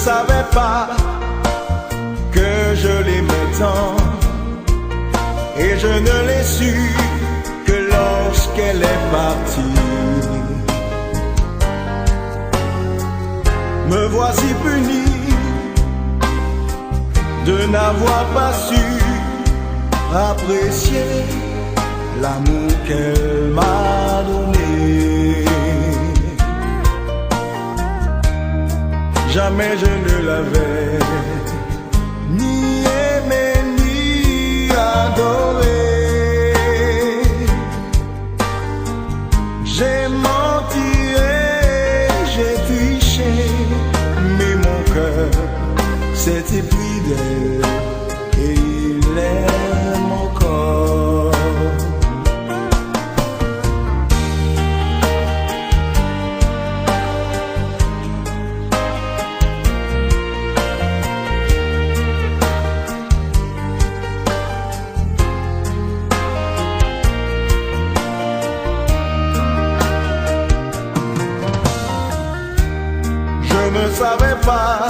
savais pas que je l'aimais tant, et je ne l'ai su que lorsqu'elle est partie. Me voici puni de n'avoir pas su apprécier l'amour qu'elle m'a donné. Jamais je ne l'avais ni aimé ni adoré. J'ai menti et j'ai triché, mais mon cœur s'est épris d'elle et il aime encore. Je ne savais pas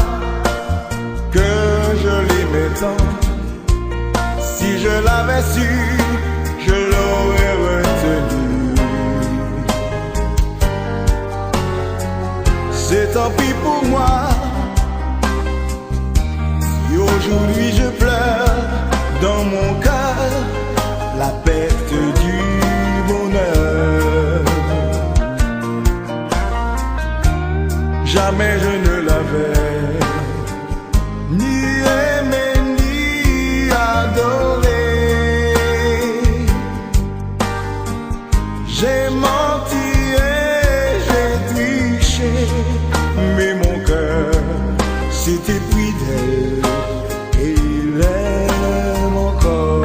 que je l'aimais tant. Si je l'avais su, je l'aurais retenu. C'est tant pis pour moi si aujourd'hui je pleure dans mon cœur la perte du bonheur. Jamais je ne l'avais ni aimé ni adoré. J'ai menti et j'ai triché, mais mon cœur s'est épris d'elle et il aime encore.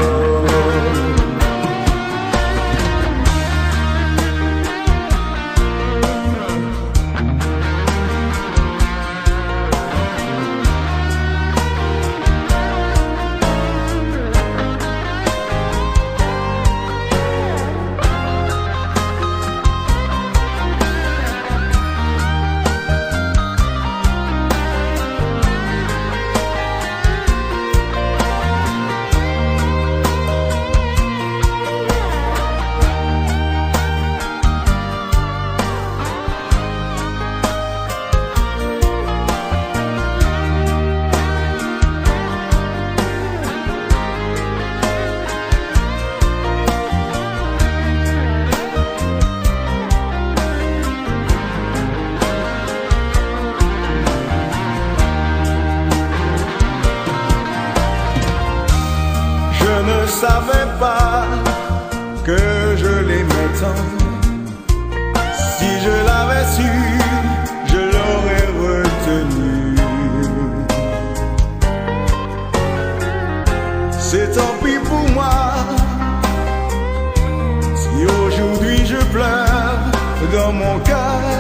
Je ne savais pas que je l'aimais tant. Si je l'avais su, je l'aurais retenu. C'est tant pis pour moi si aujourd'hui je pleure dans mon cœur